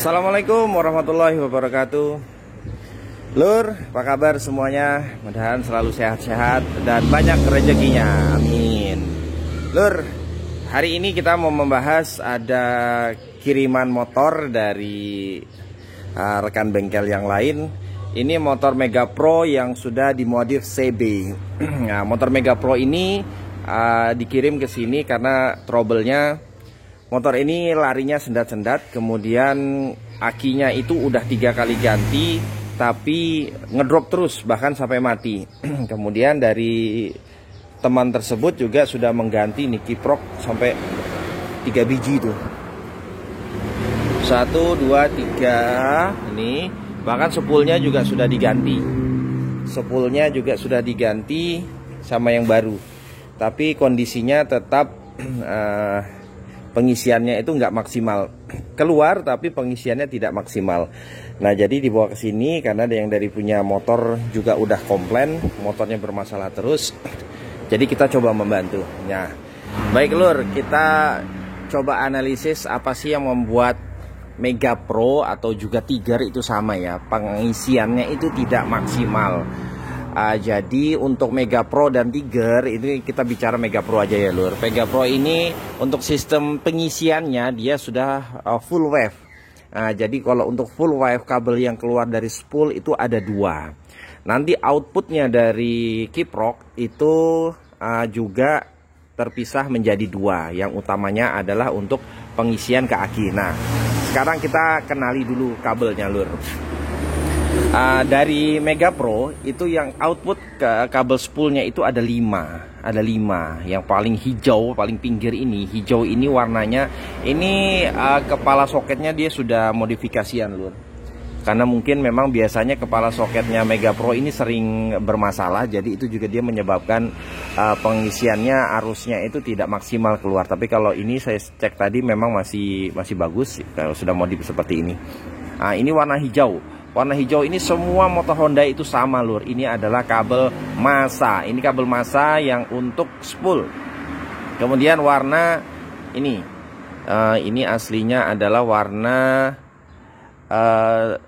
Assalamualaikum warahmatullahi wabarakatuh. Lur, apa kabar semuanya? Mudah-mudahan selalu sehat-sehat dan banyak rezekinya. Amin. Lur, hari ini kita mau membahas ada kiriman motor dari rekan bengkel yang lain. Ini motor Mega Pro yang sudah dimodif CB. Nah, motor Mega Pro ini dikirim ke sini karena trouble-nya motor ini larinya sendat-sendat, kemudian akinya itu udah 3 kali ganti, tapi ngedrop terus bahkan sampai mati. Kemudian dari teman tersebut juga sudah mengganti nih kiprok sampai 3 biji itu. 1, 2, 3 ini, bahkan spoolnya juga sudah diganti. Spoolnya juga sudah diganti sama yang baru, tapi kondisinya tetap pengisiannya itu nggak maksimal, keluar tapi pengisiannya tidak maksimal. Nah, jadi dibawa ke sini karena ada yang dari punya motor juga udah komplain motornya bermasalah terus. Jadi kita coba membantu. Nah, baik lur, kita coba analisis apa sih yang membuat Mega Pro atau juga Tiger itu sama ya, pengisiannya itu tidak maksimal. Jadi untuk Mega Pro dan Tiger ini kita bicara Mega Pro aja ya lur. Mega Pro ini untuk sistem pengisiannya dia sudah full wave. Jadi kalau untuk full wave, kabel yang keluar dari spool itu ada 2. Nanti outputnya dari kiprok itu juga terpisah menjadi 2. Yang utamanya adalah untuk pengisian ke aki. Nah, sekarang kita kenali dulu kabelnya lur. Dari Mega Pro itu yang output ke kabel spoolnya itu ada 5. Ada 5. Yang paling hijau, paling pinggir ini, hijau ini warnanya, ini kepala soketnya dia sudah modifikasian lur. Karena mungkin memang biasanya kepala soketnya Mega Pro ini sering bermasalah, jadi itu juga dia menyebabkan pengisiannya arusnya itu tidak maksimal keluar. Tapi kalau ini saya cek tadi memang masih bagus kalau sudah modif seperti ini. Ini warna hijau. Warna hijau ini semua motor Honda itu sama lur. Ini adalah kabel massa. Ini kabel massa yang untuk spool. Kemudian warna ini aslinya adalah warna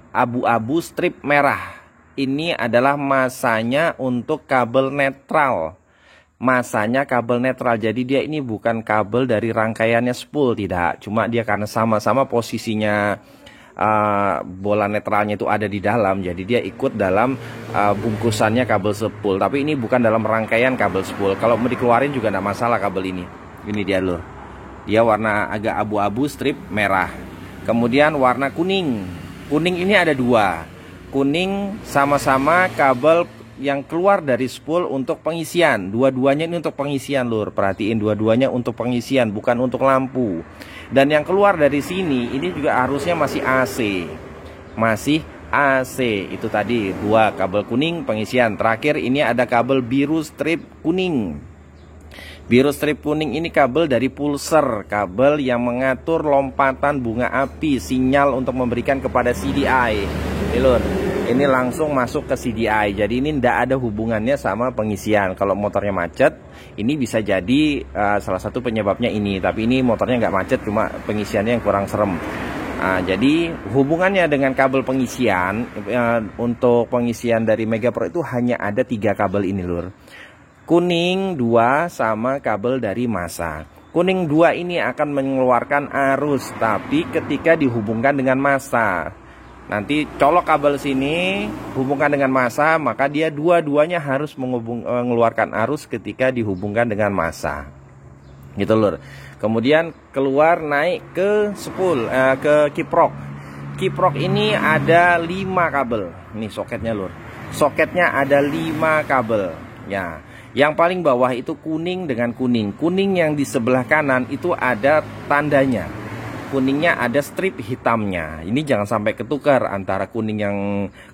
abu-abu strip merah. Ini adalah massanya untuk kabel netral. Massanya kabel netral. Jadi dia ini bukan kabel dari rangkaiannya spool, tidak. Cuma dia karena sama-sama posisinya bola netralnya itu ada di dalam, jadi dia ikut dalam bungkusannya kabel spool. Tapi ini bukan dalam rangkaian kabel spool. Kalau mau dikeluarin juga tidak masalah kabel ini. Ini dia lur. Dia warna agak abu-abu strip merah. Kemudian warna kuning. Kuning ini ada 2. Kuning sama-sama kabel yang keluar dari spool untuk pengisian. Dua-duanya ini untuk pengisian lur. Perhatiin, dua-duanya untuk pengisian, bukan untuk lampu. Dan yang keluar dari sini ini juga harusnya masih AC. Masih AC. Itu tadi 2 kabel kuning pengisian. Terakhir ini ada kabel biru strip kuning. Biru strip kuning ini kabel dari pulser, kabel yang mengatur lompatan bunga api, sinyal untuk memberikan kepada CDI. Ini lur, ini langsung masuk ke CDI. Jadi ini tidak ada hubungannya sama pengisian. Kalau motornya macet, ini bisa jadi salah satu penyebabnya ini. Tapi ini motornya nggak macet, cuma pengisiannya yang kurang serem. Jadi hubungannya dengan kabel pengisian, untuk pengisian dari Mega Pro itu hanya ada 3 kabel ini lur. Kuning 2 sama kabel dari massa. Kuning 2 ini akan mengeluarkan arus, tapi ketika dihubungkan dengan massa, nanti colok kabel sini, hubungkan dengan massa, maka dia dua-duanya harus mengeluarkan arus ketika dihubungkan dengan massa. Gitu lur. Kemudian keluar naik ke spool, ke kiprok. Kiprok ini ada 5 kabel. Nih soketnya lur. Soketnya ada 5 kabel. Ya. Yang paling bawah itu kuning dengan kuning. Kuning yang di sebelah kanan itu ada tandanya. Kuningnya ada strip hitamnya. Ini jangan sampai ketukar antara kuning yang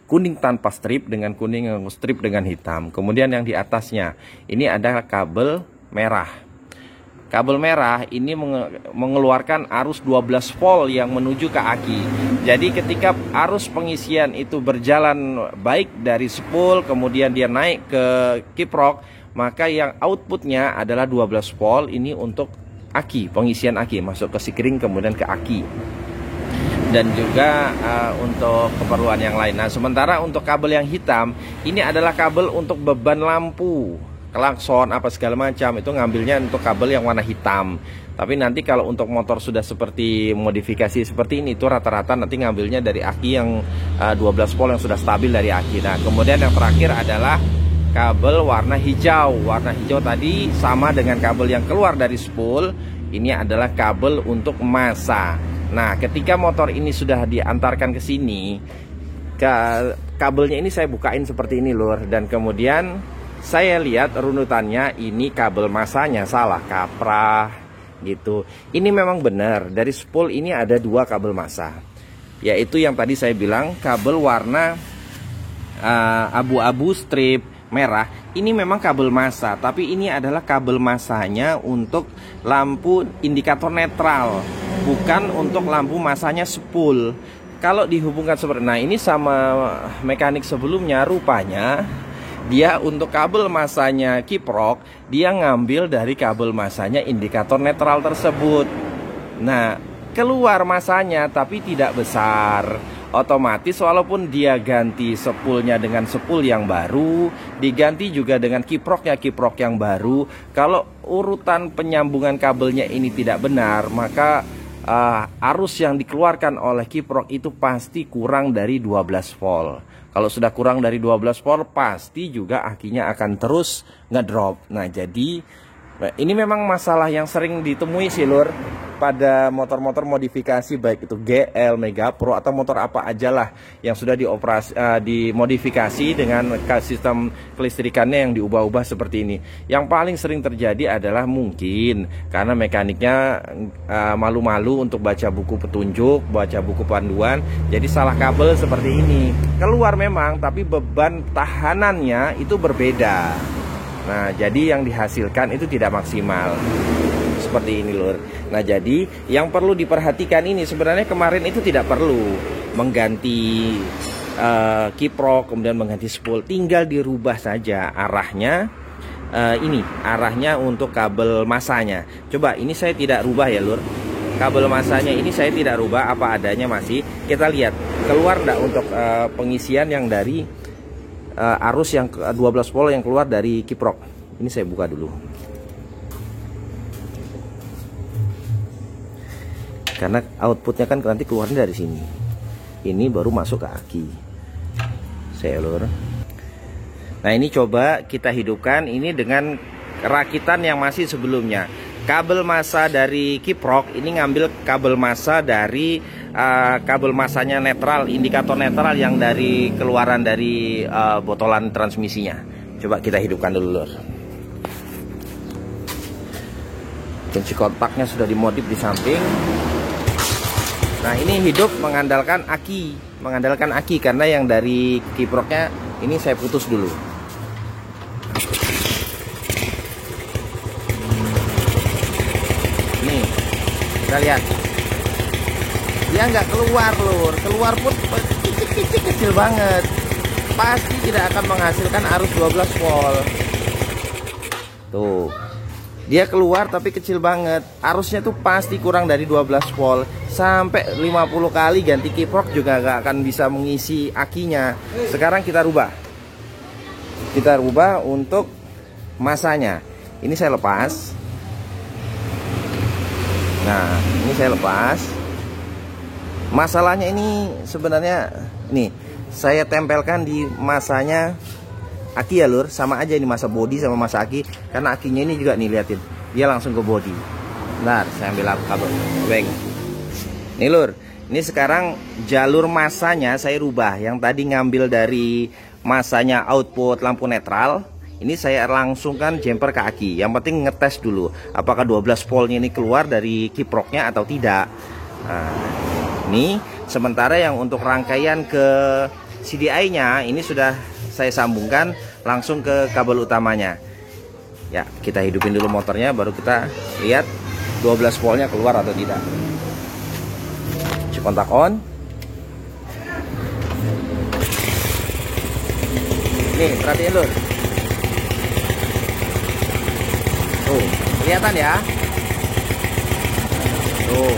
kuning tanpa strip dengan kuning yang strip dengan hitam. Kemudian yang di atasnya ini ada kabel merah. Kabel merah ini mengeluarkan arus 12 volt yang menuju ke aki. Jadi ketika arus pengisian itu berjalan baik dari spool, kemudian dia naik ke kiprok, maka yang outputnya adalah 12 volt ini untuk aki, pengisian aki, masuk ke sikring kemudian ke aki. dan juga untuk keperluan yang lain. Nah, sementara untuk kabel yang hitam ini adalah kabel untuk beban lampu, klakson apa segala macam, itu ngambilnya untuk kabel yang warna hitam. Tapi nanti kalau untuk motor sudah seperti modifikasi seperti ini, itu rata-rata nanti ngambilnya dari aki yang 12 volt yang sudah stabil dari aki. Nah, kemudian yang terakhir adalah kabel warna hijau. Warna hijau tadi sama dengan kabel yang keluar dari spool. Ini adalah kabel untuk massa. Nah, ketika motor ini sudah diantarkan ke sini, kabelnya ini saya bukain seperti ini, Lur. Dan kemudian saya lihat runutannya, ini kabel massanya salah kaprah gitu. Ini memang benar, dari spool ini ada 2 kabel massa, yaitu yang tadi saya bilang kabel warna abu-abu strip merah. Ini memang kabel massa, tapi ini adalah kabel massanya untuk lampu indikator netral, bukan untuk lampu massanya spool. Kalau dihubungkan seperti, nah ini sama mekanik sebelumnya, rupanya dia untuk kabel massanya kiprok, dia ngambil dari kabel massanya indikator netral tersebut. Nah, keluar massanya tapi tidak besar. Otomatis walaupun dia ganti spoolnya dengan spool yang baru, diganti juga dengan kiprok yang baru, kalau urutan penyambungan kabelnya ini tidak benar, maka arus yang dikeluarkan oleh kiprok itu pasti kurang dari 12 volt. Kalau sudah kurang dari 12 volt, pasti juga akinya akan terus ngedrop. Nah, jadi ini memang masalah yang sering ditemui sih, Lur, pada motor-motor modifikasi, baik itu GL, Mega Pro, atau motor apa aja lah yang sudah dimodifikasi dengan sistem kelistrikannya yang diubah-ubah seperti ini. Yang paling sering terjadi adalah mungkin karena mekaniknya malu-malu untuk baca buku petunjuk, baca buku panduan, jadi salah kabel seperti ini. Keluar memang, tapi beban tahanannya itu berbeda. Nah, jadi yang dihasilkan itu tidak maksimal. Seperti ini, Lur. Nah, jadi yang perlu diperhatikan ini sebenarnya kemarin itu tidak perlu mengganti kiprok kemudian mengganti spool, tinggal dirubah saja arahnya. Ini arahnya untuk kabel massanya. Coba ini saya tidak rubah ya, Lur. Kabel massanya ini saya tidak rubah, apa adanya masih. Kita lihat keluar enggak untuk pengisian yang dari arus yang 12 volt yang keluar dari kiprok. Ini saya buka dulu. Karena outputnya kan nanti keluarnya dari sini. Ini baru masuk ke aki. Saya, Lur. Nah, ini coba kita hidupkan ini dengan rakitan yang masih sebelumnya. Kabel massa dari kiprok ini ngambil kabel massa dari kabel massanya netral, indikator netral yang dari keluaran dari botolan transmisinya. Coba kita hidupkan dulu, Lur. Kunci kontaknya sudah dimodif di samping. Nah, ini hidup mengandalkan aki karena yang dari kiproknya ini saya putus dulu. Nih, kita lihat. Dia nggak keluar, Lur. Keluar pun kecil banget. Pasti tidak akan menghasilkan arus 12 volt. Tuh. Dia keluar tapi kecil banget. Arusnya tuh pasti kurang dari 12 volt. Sampai 50 kali ganti kiprok juga nggak akan bisa mengisi akinya. Sekarang kita rubah. Kita rubah untuk massanya. Ini saya lepas. Nah, ini saya lepas. Masalahnya ini sebenarnya nih, saya tempelkan di massanya aki ya, Lur. Sama aja ini massa body sama massa aki. Karena akinya ini juga nih, liatin, dia langsung ke body. Bentar, saya ambil kabel beng. Nih, Lur, ini sekarang jalur massanya saya rubah. Yang tadi ngambil dari massanya output lampu netral, ini saya langsungkan jumper ke aki. Yang penting ngetes dulu apakah 12 voltnya ini keluar dari kiproknya atau tidak. Nah, ini sementara yang untuk rangkaian ke CDI-nya ini sudah saya sambungkan langsung ke kabel utamanya. Ya, kita hidupin dulu motornya, baru kita lihat 12 voltnya keluar atau tidak. Kontak on. Nih, perhatiin, Lur. Tuh, kelihatan ya. Tuh.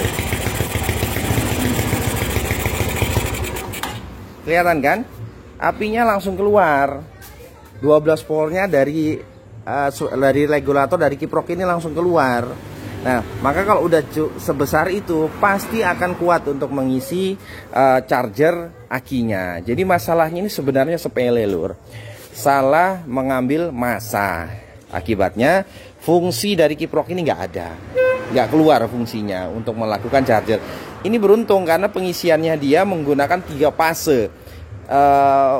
Kelihatan kan? Apinya langsung keluar. 12 voltnya dari regulator dari kiprok ini langsung keluar. Nah, maka kalau udah sebesar itu pasti akan kuat untuk mengisi charger akinya. Jadi masalahnya ini sebenarnya sepele, Lur. Salah mengambil massa. Akibatnya fungsi dari kiprok ini nggak ada, nggak keluar fungsinya untuk melakukan charger. Ini beruntung karena pengisiannya dia menggunakan 3 fase.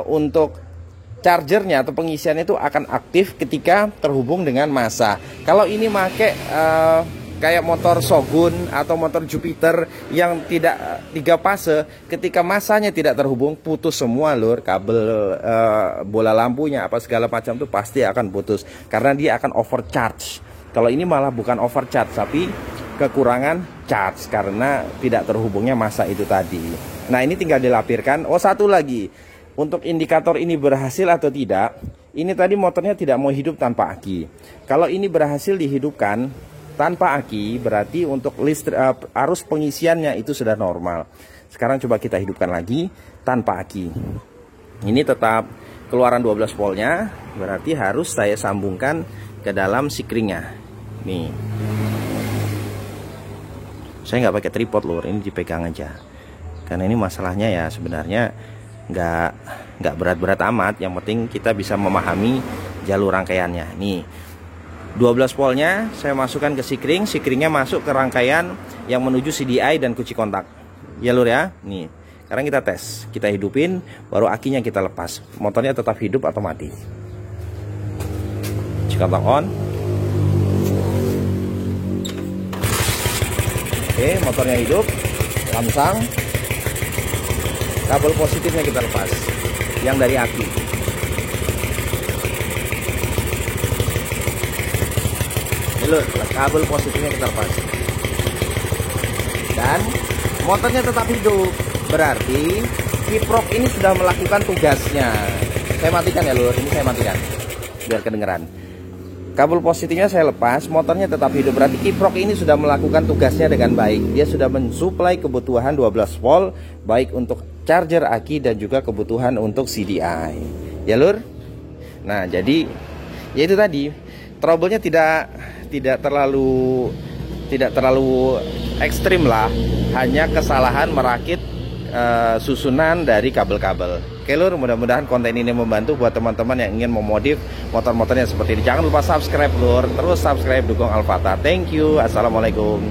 Untuk chargernya atau pengisiannya itu akan aktif ketika terhubung dengan massa. Kalau ini pakai kayak motor Shogun atau motor Jupiter yang tidak 3 fase, ketika massanya tidak terhubung putus semua, Lur. Kabel bola lampunya apa segala macam itu pasti akan putus karena dia akan overcharge. Kalau ini malah bukan overcharge tapi kekurangan charge karena tidak terhubungnya massa itu tadi. Nah, ini tinggal dilapirkan. Oh, satu lagi untuk indikator ini berhasil atau tidak, ini tadi motornya tidak mau hidup tanpa aki. Kalau ini berhasil dihidupkan tanpa aki, berarti untuk listrik arus pengisiannya itu sudah normal. Sekarang coba kita hidupkan lagi tanpa aki. Ini tetap keluaran 12 voltnya, berarti harus saya sambungkan ke dalam sikringnya. Nih, saya nggak pakai tripod, Lur, ini dipegang aja. Karena ini masalahnya ya sebenarnya nggak berat-berat amat. Yang penting kita bisa memahami jalur rangkaiannya. Nih, 12 voltnya saya masukkan ke sikring, sikringnya masuk ke rangkaian yang menuju CDI dan kunci kontak. Ya, Lur ya. Nih, sekarang kita tes, kita hidupin, baru akinya kita lepas. Motornya tetap hidup atau mati. Kunci kontak on. Oke, motornya hidup, langsung. Kabel positifnya kita lepas, yang dari aki. Lur, kabel positifnya kita lepas. Dan motornya tetap hidup. Berarti kiprok ini sudah melakukan tugasnya. Saya matikan ya, Lur. Ini saya matikan biar kedengeran. Kabel positifnya saya lepas, motornya tetap hidup. Berarti kiprok ini sudah melakukan tugasnya dengan baik. Dia sudah mensuplai kebutuhan 12 volt baik untuk charger aki dan juga kebutuhan untuk CDI. Ya, Lur. Nah, jadi ya itu tadi. Trouble-nya tidak terlalu ekstrim lah, hanya kesalahan merakit susunan dari kabel-kabel. Oke, Lur, mudah-mudahan konten ini membantu buat teman-teman yang ingin memodif motor-motornya seperti ini. Jangan lupa subscribe, Lur, terus subscribe, dukung Alphata. Thank you, assalamualaikum.